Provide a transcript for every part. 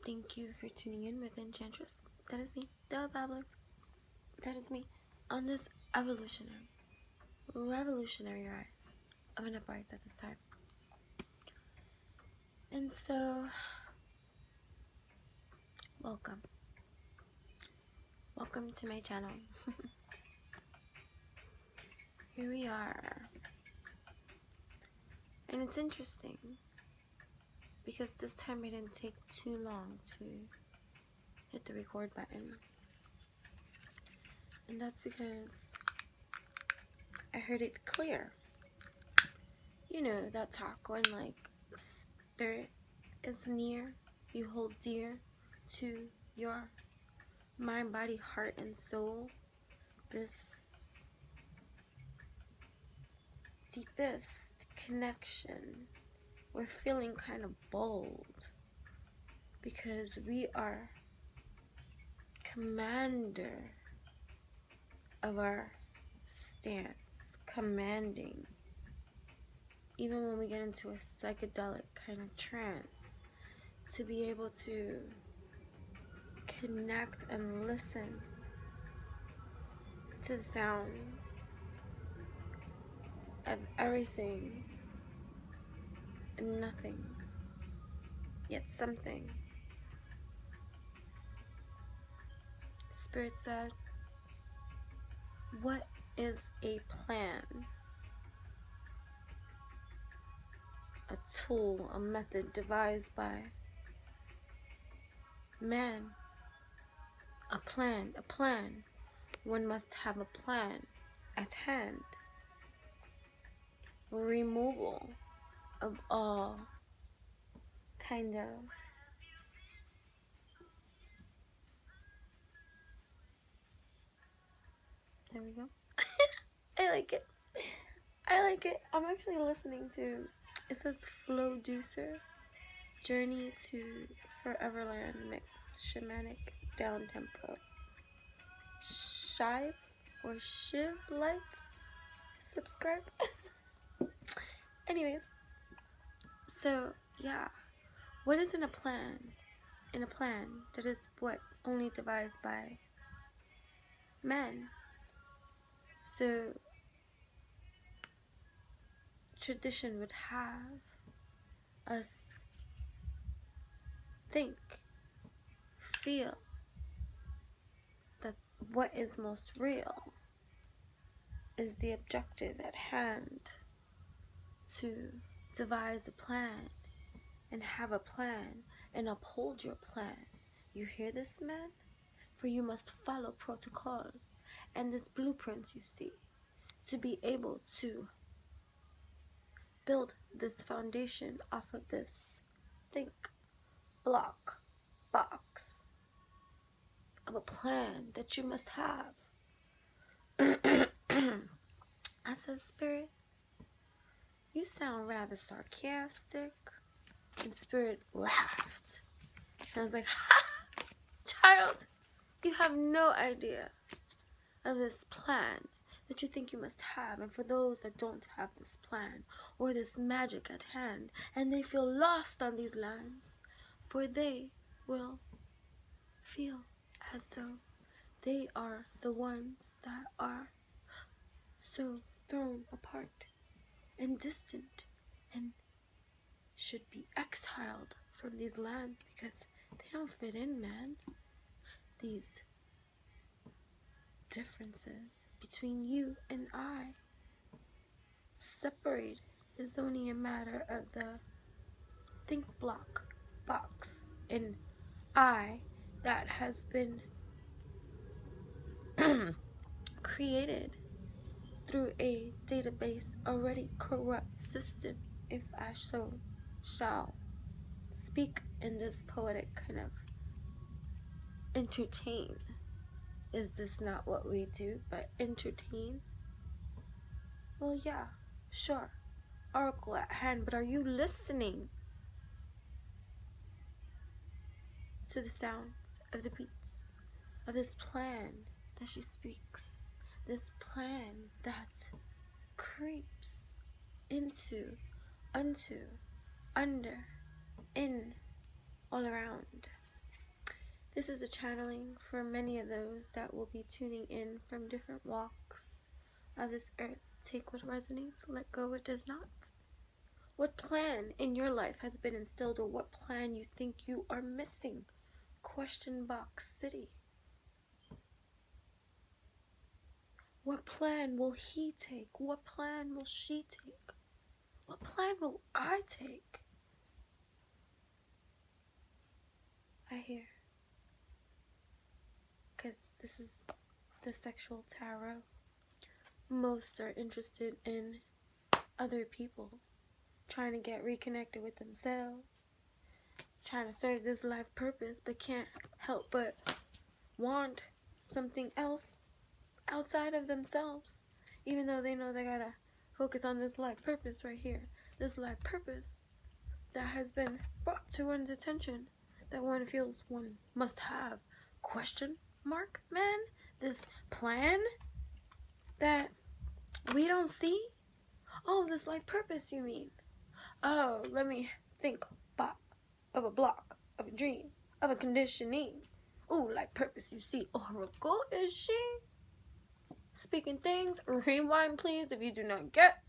Thank you for tuning in with Enchantress. That is me, the Babbler. That is me on this revolutionary rise of an uprise at this time. And so, welcome. Welcome to my channel. Here we are. And it's interesting because this time it didn't take too long to hit the record button. And that's because I heard it clear. You know that talk when like spirit is near, you hold dear to your mind, body, heart, and soul. This deepest connection. We're feeling kind of bold because we are commander of our stance, commanding. Even when we get into a psychedelic kind of trance, to be able to connect and listen to the sounds of everything and nothing, yet something. Spirit said, what is a plan? A tool, a method devised by man. A plan. One must have a plan at hand. Removal of all kind of there we go. I like it. I'm actually listening to, it says Flowducer, Journey to Foreverland Mix, Shamanic Down Tempo, Shive or Shiv Light. Subscribe. Anyways, so yeah, what is in a plan? In a plan that is what only devised by men. So tradition would have us think, feel that what is most real is the objective at hand, to devise a plan and have a plan and uphold your plan. You hear this, man? For you must follow protocol and this blueprint you see to be able to build this foundation off of this think block box of a plan that you must have. I said, Spirit, you sound rather sarcastic. And Spirit laughed. And I was like, ha! Child, you have no idea of this plan that you think you must have. And for those that don't have this plan or this magic at hand, and they feel lost on these lands, for they will feel as though they are the ones that are so thrown apart and distant and should be exiled from these lands because they don't fit in, man. These differences between you and I, separated, is only a matter of the think block box and I that has been created through a database already corrupt system, if I so shall speak in this poetic kind of entertain. Is this not what we do, but entertain? Well, yeah, sure, oracle at hand, but are you listening to the sounds of the beats of this plan that she speaks, this plan that creeps into, unto, under, in, all around? This is a channeling for many of those that will be tuning in from different walks of this earth. Take what resonates, let go what does not. What plan in your life has been instilled, or what plan you think you are missing? Question box city. What plan will he take? What plan will she take? What plan will I take? I hear. Because this is the sexual tarot. Most are interested in other people, trying to get reconnected with themselves, trying to serve this life purpose, but can't help but want something else outside of themselves, even though they know they gotta focus on this life purpose right here. This life purpose that has been brought to one's attention, that one feels one must have. Question mark, man? This plan that we don't see? Oh, this life purpose, you mean? Oh, let me think of a block, of a dream, of a conditioning. Ooh, life purpose, you see. Oracle, is she? Speaking things. Rewind, please, if you do not get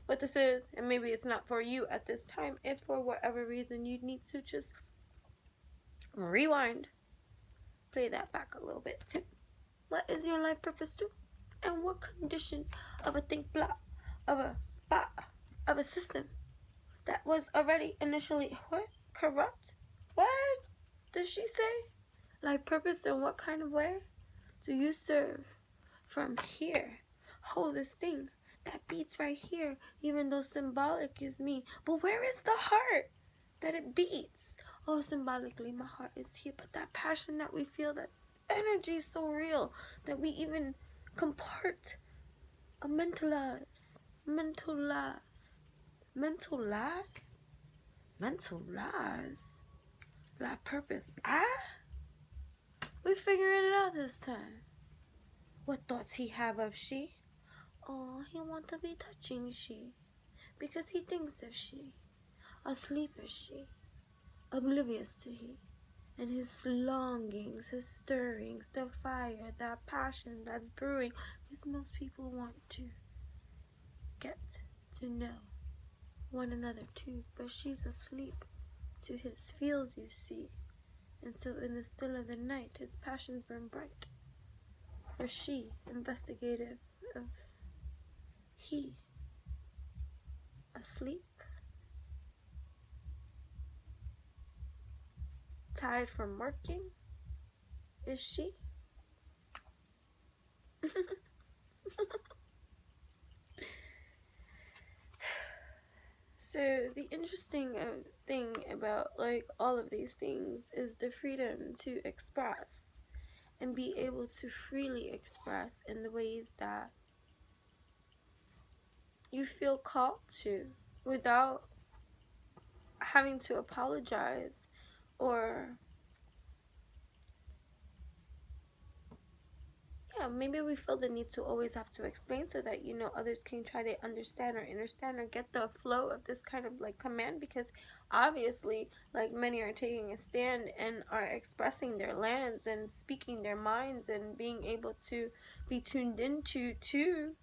what this is, and maybe it's not for you at this time. If for whatever reason you need to just rewind, play that back a little bit too. What is your life purpose too? And what condition of a think block, of a system that was already initially what? Corrupt? What did she say? Life purpose in what kind of way do you serve? From here, hold this thing that beats right here, even though symbolic is me. But where is the heart that it beats? Oh, symbolically, my heart is here. But that passion that we feel, that energy is so real that we even mentalize. Life purpose. We're figuring it out this time. What thoughts he have of she? Oh, he want to be touching she, because he thinks of she. Asleep is she, oblivious to he, and his longings, his stirrings, the fire, that passion that's brewing, because most people want to get to know one another too, but she's asleep to his feels, you see. And so in the still of the night, his passions burn bright. For she, investigative of he, asleep, tired from working, is she? So the interesting thing about like all of these things is the freedom to express and be able to freely express in the ways that you feel called to, without having to apologize or maybe we feel the need to always have to explain so that others can try to understand or get the flow of this kind of like command, because obviously like many are taking a stand and are expressing their lands and speaking their minds and being able to be tuned into to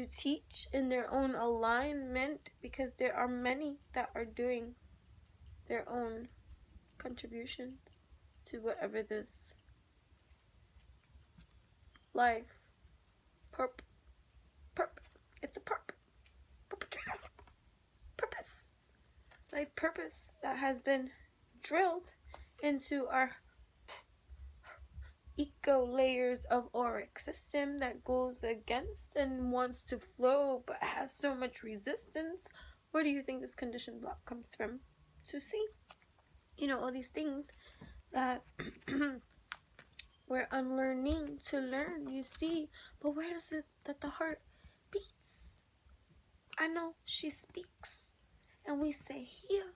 teach in their own alignment, because there are many that are doing their own contributions to whatever this life it's a perpetrator life purpose that has been drilled into our eco layers of auric system, that goes against and wants to flow but has so much resistance. Where do you think this condition block comes from? To see all these things that we're unlearning to learn, you see. But where is it that the heart beats? I know she speaks and we say here,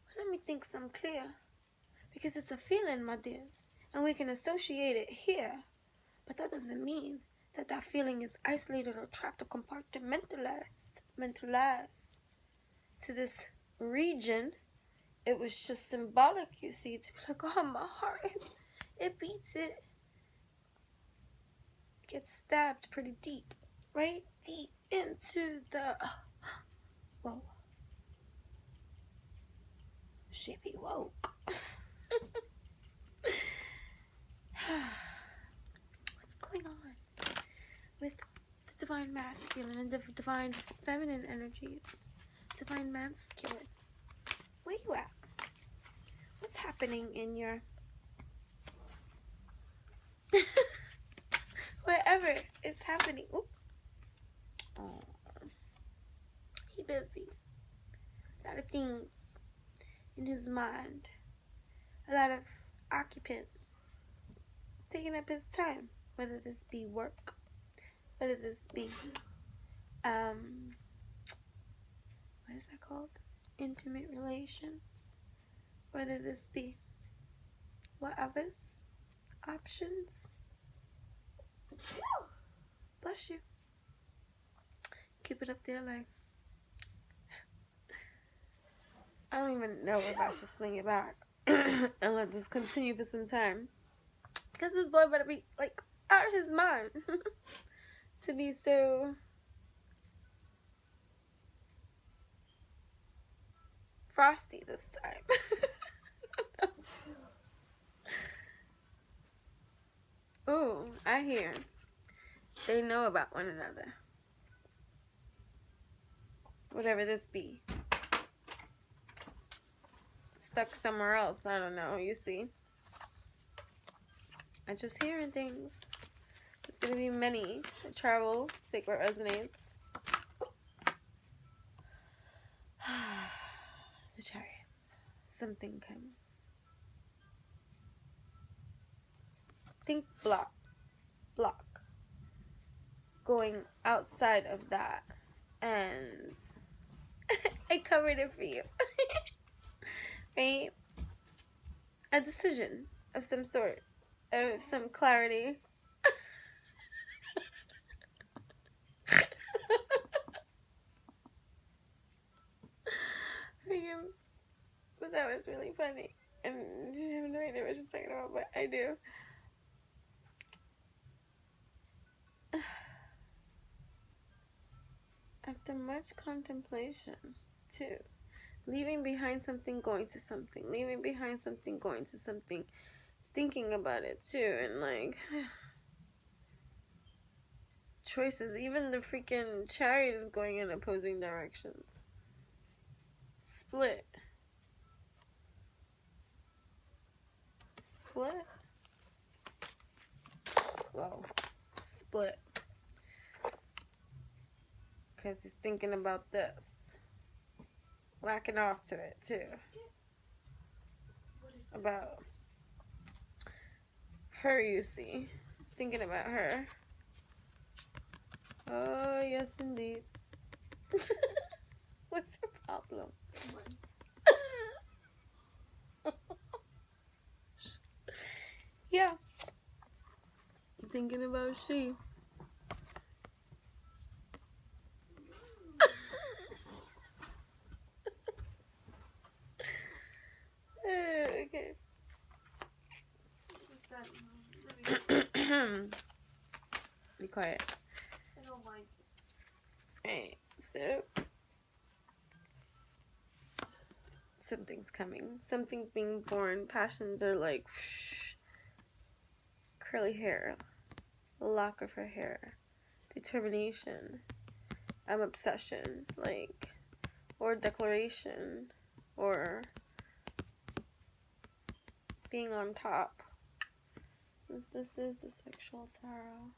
but let me think some clear, because it's a feeling, my dears, and we can associate it here, but that doesn't mean that that feeling is isolated or trapped or mentalized to this region. It was just symbolic, you see, to be like, oh, my heart, it beats it. Gets stabbed pretty deep. Right deep into the... Whoa. She be woke. What's going on with the divine masculine and the divine feminine energies? Divine masculine. Where you at? What's happening in your... Wherever it's happening. Oop. Oh, he busy. A lot of things in his mind. A lot of occupants taking up his time. Whether this be work, whether this be what is that called? Intimate relations. Whether this be whatever options. Bless you. Keep it up there, like, I don't even know if I should sling it back and let this continue for some time, because this boy better be like out of his mind to be so frosty this time. Ooh, I hear they know about one another. Whatever this be. Stuck somewhere else, I don't know, you see. I'm just hearing things. There's gonna be many that travel, take what resonates. The Chariots. Something comes. Think block. Going outside of that. And I covered it for you. Right? A decision of some sort. Of some clarity. But that was really funny. And you have no idea what she's talking about, but I do. After much contemplation, too. Leaving behind something, going to something. Leaving behind something, going to something. Thinking about it, too. And, like, choices. Even the freaking chariot is going in opposing directions. Split. Whoa. Split. Because he's thinking about this. Whacking off to it, too. About her, you see. Thinking about her. Oh, yes, indeed. What's the problem? Yeah. Thinking about she. Okay. Be quiet. I don't like it. Alright, so something's coming. Something's being born. Passions are like whoosh, curly hair, a lock of her hair, determination, obsession, like, or declaration, or being on top. Since this is the sexual tarot.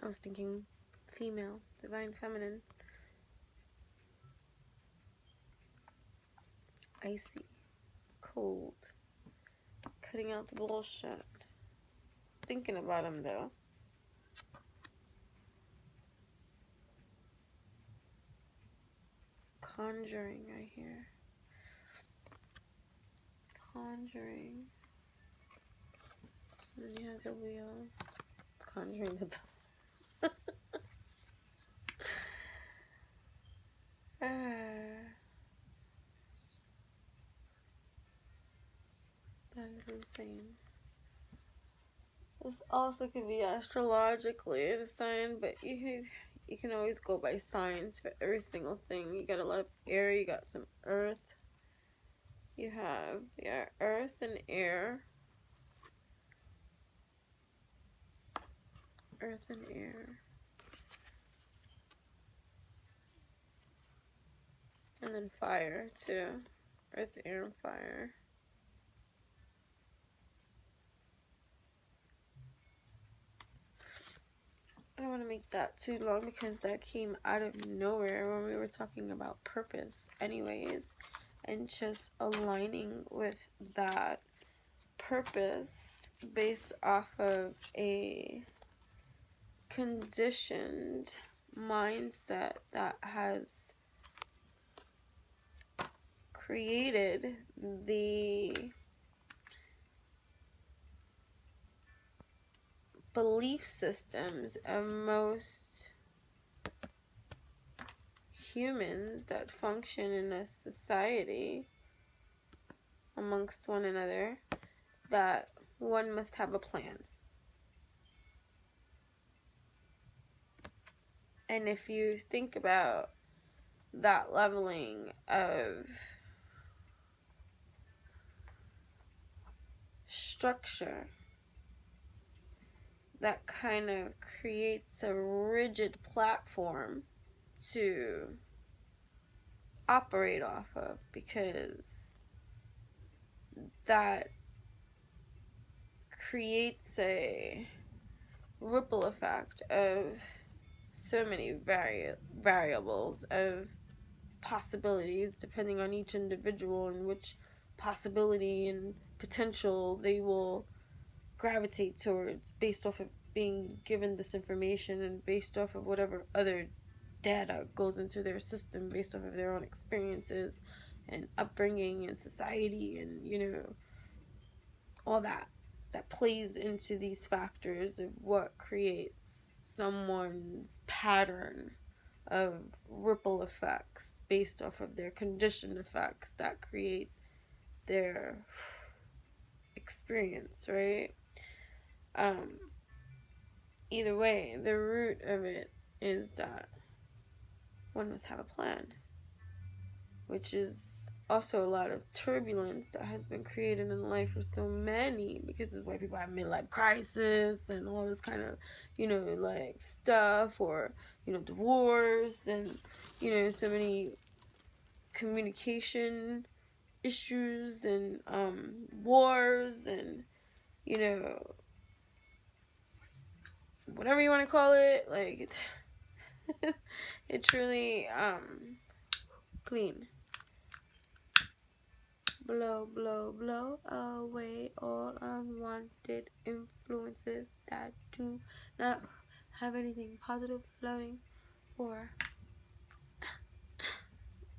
I was thinking female, divine feminine. Icy, cold, cutting out the bullshit. Thinking about him though. Conjuring, I hear. Conjuring. And then you have the wheel. Conjuring the top. That is insane. This also could be astrologically the sign, but you can always go by signs for every single thing. You got a lot of air, you got some earth. You have earth and air. Earth and air. And then fire too. Earth, air, and fire. I don't want to make that too long because that came out of nowhere when we were talking about purpose anyways, and just aligning with that purpose based off of a conditioned mindset that has created the belief systems of most humans that function in a society amongst one another, that one must have a plan. And if you think about that leveling of structure, that kind of creates a rigid platform to operate off of, because that creates a ripple effect of so many variables of possibilities depending on each individual and which possibility and potential they will gravitate towards based off of being given this information and based off of whatever other data goes into their system based off of their own experiences and upbringing and society and, you know, all that plays into these factors of what creates someone's pattern of ripple effects based off of their conditioned effects that create their experience, right? Either way, the root of it is that one must have a plan, which is also a lot of turbulence that has been created in life for so many, because this is why people have midlife crisis and all this kind of, you know, like stuff, or, you know, divorce and, you know, so many communication issues and wars and, you know, whatever you want to call it, like it truly clean. Blow, blow, blow away all unwanted influences that do not have anything positive, loving, or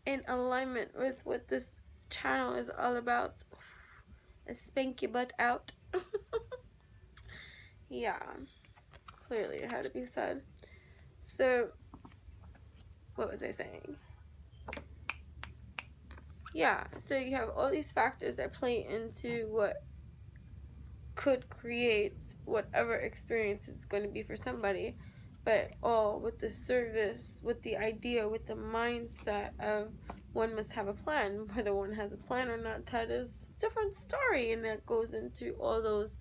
in alignment with what this channel is all about. Spank your butt out. Yeah, clearly it had to be said. So, what was I saying? Yeah, so you have all these factors that play into what could create whatever experience it's going to be for somebody, but all with the service, with the idea, with the mindset of one must have a plan. Whether one has a plan or not, that is a different story, and that goes into all those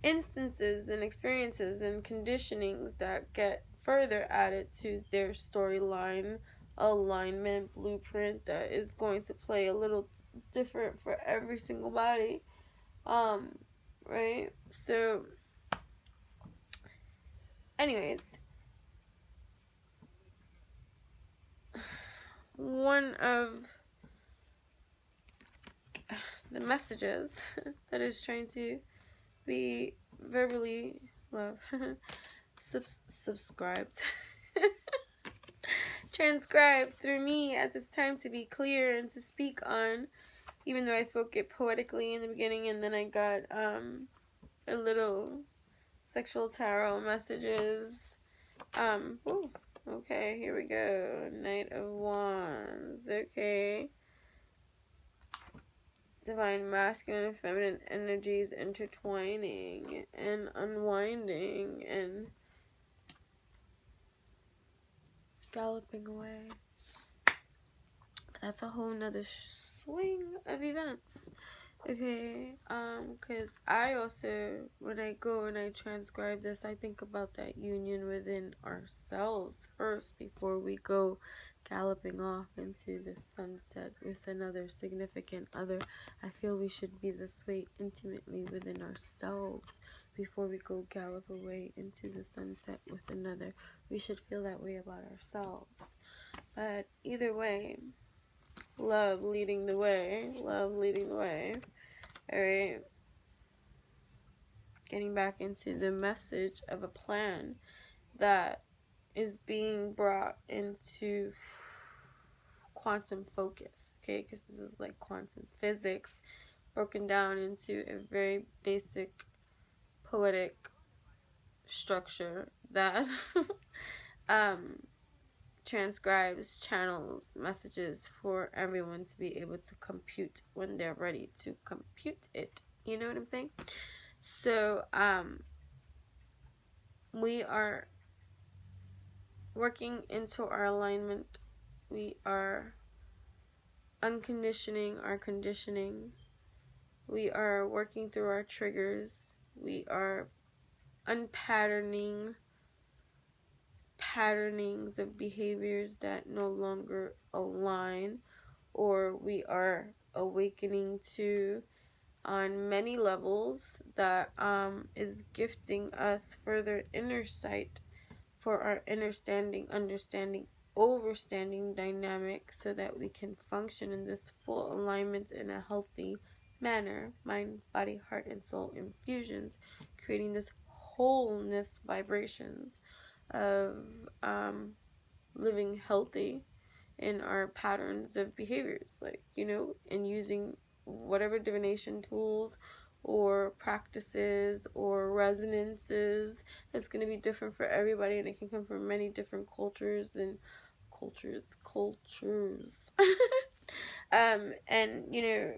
instances and experiences and conditionings that get further added to their storyline, alignment, blueprint that is going to play a little different for every single body. Right? So, anyways, one of the messages that is trying to be verbally subscribed transcribed through me at this time to be clear and to speak on even though I spoke it poetically in the beginning, and then I got a little sexual tarot messages. Ooh, okay, here we go. Knight of Wands. Okay. Divine masculine and feminine energies intertwining and unwinding and galloping away. But that's a whole nother swing of events. Okay, because I also, when I go and I transcribe this, I think about that union within ourselves first before we go galloping off into the sunset with another significant other. I feel we should be this way intimately within ourselves before we go gallop away into the sunset with another. We should feel that way about ourselves. But either way, love leading the way. Love leading the way. Alright. Getting back into the message of a plan that is being brought into quantum focus. Okay, because this is like quantum physics broken down into a very basic poetic structure that transcribes, channels messages for everyone to be able to compute when they're ready to compute it. You know what I'm saying? So, we are working into our alignment. We are unconditioning our conditioning. We are working through our triggers. We are unpatterning patternings of behaviors that no longer align, or we are awakening to on many levels that is gifting us further inner sight for our innerstanding, understanding, overstanding dynamic so that we can function in this full alignment in a healthy manner, mind, body, heart, and soul infusions, creating this wholeness vibrations of living healthy in our patterns of behaviors, like, you know, and using whatever divination tools or practices or resonances. It's going to be different for everybody, and it can come from many different cultures and cultures and, you know,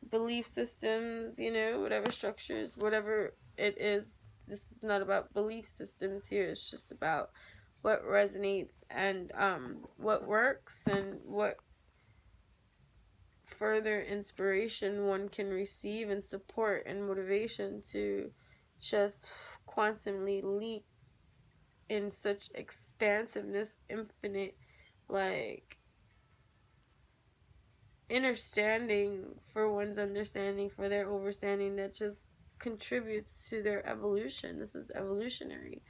belief systems, you know, whatever structures, whatever it is. This is not about belief systems here. It's just about what resonates and what works and what further inspiration one can receive and support and motivation to just quantumly leap in such expansiveness, infinite, like, innerstanding for one's understanding, for their overstanding, that just contributes to their evolution. This is evolutionary.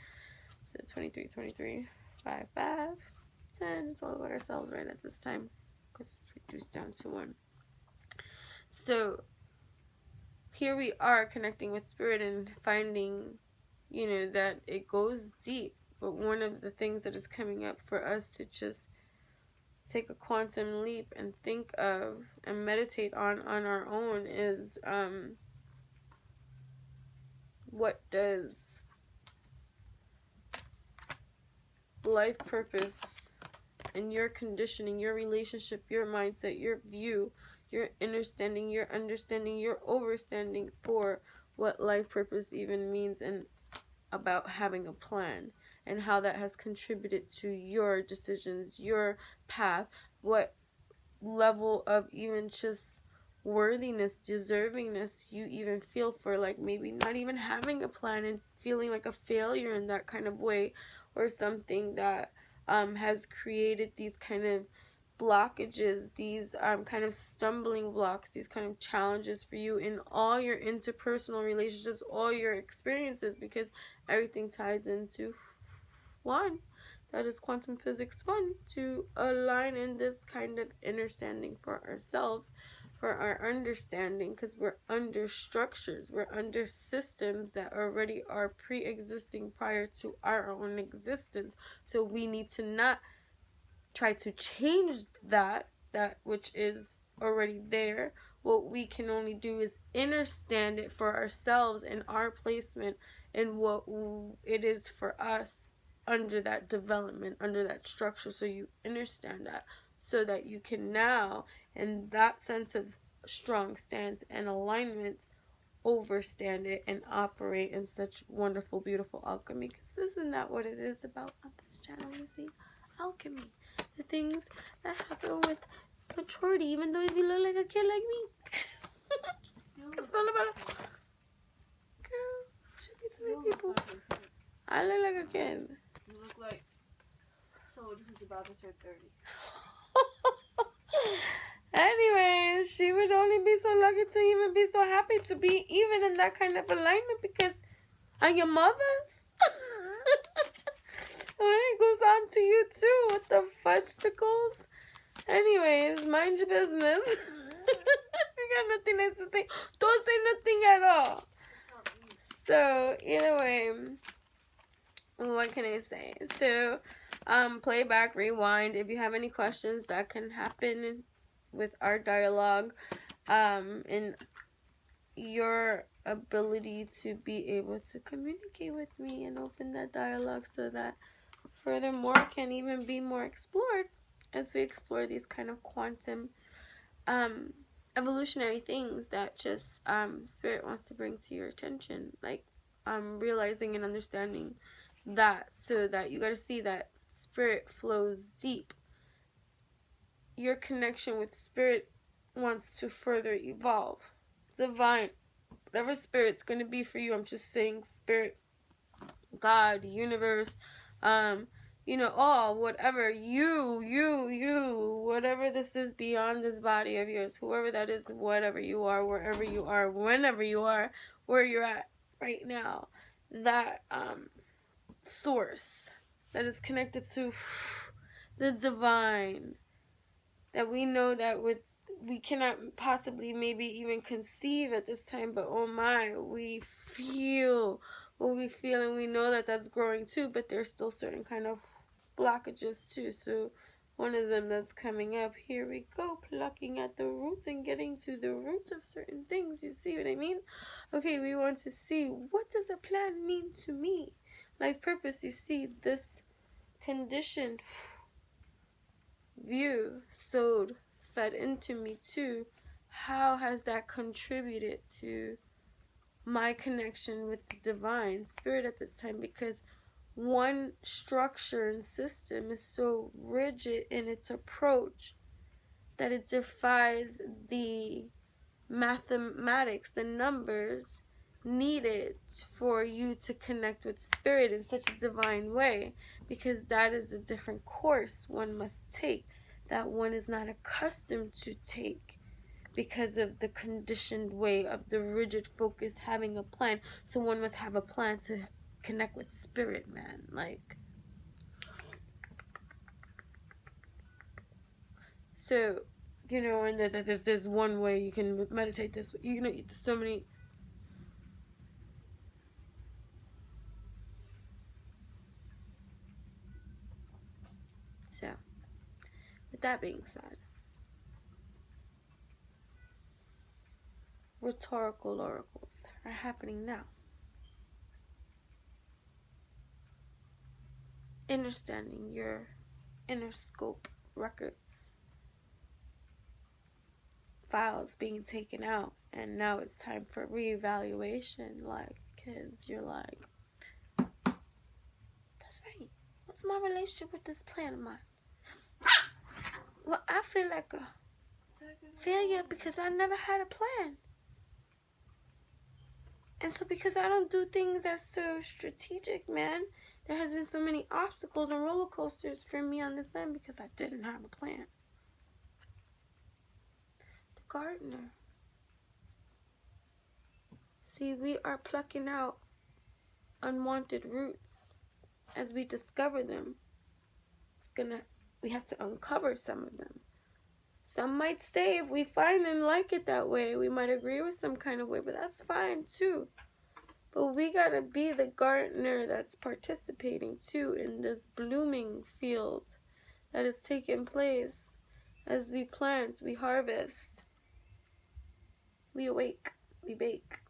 So 23, 23, 5, 5, 10. It's all about ourselves right at this time, because it's reduced down to 1. So here we are connecting with spirit and finding, you know, that it goes deep. But one of the things that is coming up for us to just take a quantum leap and think of and meditate on our own is what does life purpose and your conditioning, your relationship, your mindset, your view, your understanding, your overstanding for what life purpose even means, and about having a plan and how that has contributed to your decisions, your path, what level of even just worthiness, deservingness you even feel for, like, maybe not even having a plan and feeling like a failure in that kind of way, or something that has created these kind of blockages, these kind of stumbling blocks, these kind of challenges for you in all your interpersonal relationships, all your experiences, because everything ties into one. That is quantum physics fun, to align in this kind of understanding for ourselves, for our understanding, because we're under structures, we're under systems that already are pre-existing prior to our own existence. So we need to not try to change that which is already there. What we can only do is understand it for ourselves and our placement and what it is for us under that development, under that structure. So you understand that so that you can now, in that sense of strong stance and alignment, overstand it and operate in such wonderful, beautiful alchemy. Because isn't that what it is about on this channel? You see, alchemy, the things that happen with maturity, even though if you look like a kid like me. It's all about a girl. Should be so many people. I look like a kid. You look like someone who's about to turn 30. Anyway, she would only be so lucky to even be so happy to be even in that kind of alignment because are your mothers? When it goes on to you too with the fudgesicles. Anyways, mind your business. I got nothing nice to say. Don't say nothing at all. So, either way, what can I say? So, play back, rewind. If you have any questions, that can happen with our dialogue. And your ability to be able to communicate with me and open that dialogue so that furthermore can even be more explored as we explore these kind of quantum evolutionary things that just spirit wants to bring to your attention, like realizing and understanding that, so that you got to see that spirit flows deep. Your connection with spirit wants to further evolve. Divine, whatever spirit's going to be for you, I'm just saying spirit, God, the universe, all, whatever, you, whatever this is beyond this body of yours, whoever that is, whatever you are, wherever you are, whenever you are, where you're at right now, that source that is connected to the divine, that we know that we cannot possibly maybe even conceive at this time, but oh my, we feel what we feel, and we know that that's growing too, but there's still certain kind of blockages too. So one of them that's coming up, here we go, plucking at the roots and getting to the roots of certain things. You see what I mean? Okay, we want to see, what does a plan mean to me? Life purpose, you see, this conditioned view sowed, fed into me too. How has that contributed to my connection with the divine spirit at this time? Because one structure and system is so rigid in its approach that it defies the mathematics, the numbers needed for you to connect with spirit in such a divine way, because that is a different course one must take that one is not accustomed to take because of the conditioned way of the rigid focus having a plan. So one must have a plan to connect with spirit, man. Like, so, and that there's one way you can meditate this, so many. So, with that being said, rhetorical oracles are happening now. Understanding your inner scope records, files being taken out, and now it's time for reevaluation. Like, kids, you're like, that's right. What's my relationship with this plan of mine? Well, I feel like a failure because I never had a plan. And so because I don't do things that's so strategic, man, there has been so many obstacles and roller coasters for me on this end because I didn't have a plan. The gardener. See, we are plucking out unwanted roots as we discover them. We have to uncover some of them. Some might stay if we find and like it that way. We might agree with some kind of way, but that's fine too. But we gotta be the gardener that's participating too in this blooming field that is taking place As we plant, we harvest. We awake, we bake.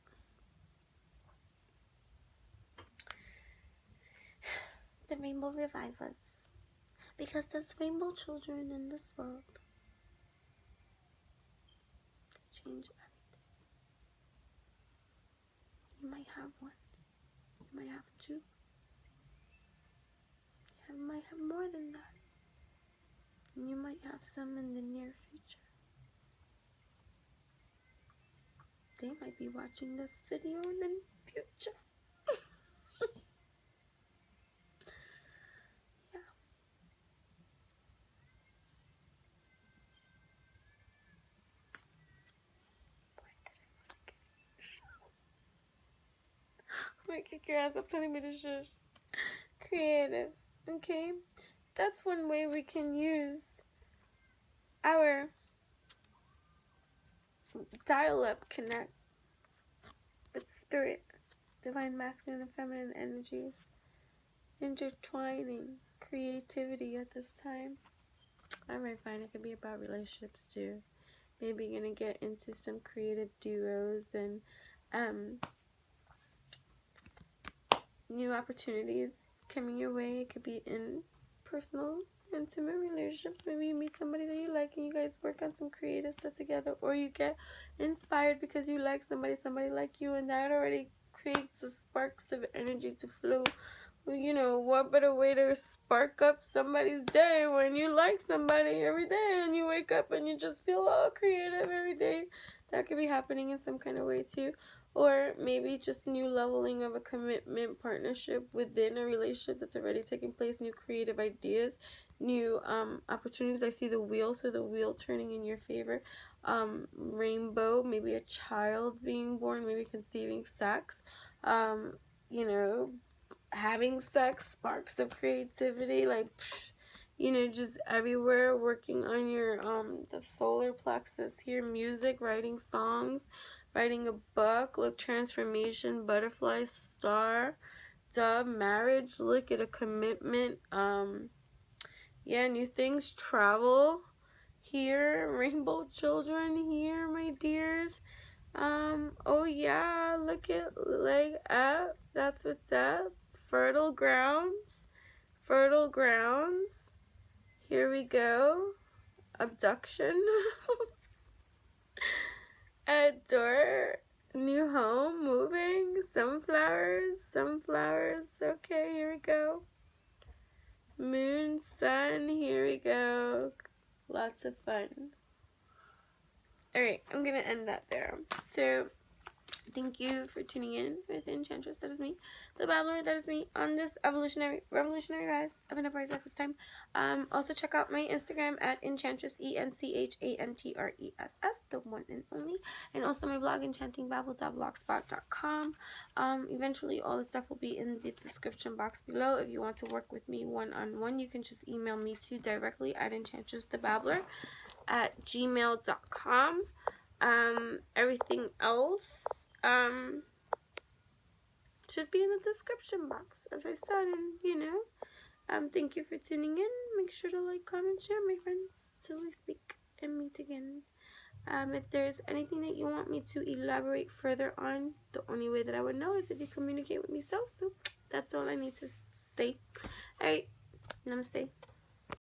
The rainbow revive us. Because there's rainbow children in this world. To change everything. You might have one. You might have two. You might have more than that. And you might have some in the near future. They might be watching this video in the future. Yeah. Why did I want to kick your ass up telling me to shush? Creative. Okay? That's one way we can use our dial-up connect with spirit, divine masculine and feminine energies, intertwining creativity at this time. Alright, fine. It could be about relationships too. Maybe you're gonna get into some creative duos and new opportunities coming your way. It could be in personal, intimate relationships. Maybe you meet somebody that you like and you guys work on some creative stuff together, or you get inspired because you like somebody like you, and that already creates the sparks of energy to flow. Well, you know, what better way to spark up somebody's day when you like somebody every day and you wake up and you just feel all creative every day. That could be happening in some kind of way too. Or maybe just new leveling of a commitment partnership within a relationship that's already taking place, new creative ideas, new opportunities. I see the wheel, so the wheel turning in your favor. Rainbow, maybe a child being born, maybe conceiving sex, you know, having sex, sparks of creativity, like, you know, just everywhere, working on your the solar plexus here, music, writing songs, writing a book, look, transformation, butterfly, star, dove, marriage, look at a commitment, yeah, new things, travel here, rainbow children here, my dears. Oh yeah, look at leg up, that's what's up. Fertile grounds, fertile grounds. Here we go. Abduction. Adore. New home, moving. Sunflowers, sunflowers. Okay, here we go. Moon, sun, here we go. Lots of fun. Alright, I'm gonna end that there. So, thank you for tuning in with Enchantress, that is me. The Babbler, that is me, on this revolutionary rise of an uprising at this time. Also check out my Instagram at Enchantress, ENCHANTRESS, the one and only. And also my blog, enchantingbabble.blogspot.com. Eventually all the stuff will be in the description box below. If you want to work with me one-on-one, you can just email me to directly at enchantressthebabbler@gmail.com. Everything else should be in the description box, as I said. And you know, thank you for tuning in. Make sure to like, comment, share, my friends, till we speak and meet again. If there's anything that you want me to elaborate further on, the only way that I would know is if you communicate with me. So that's all I need to say. All right, namaste.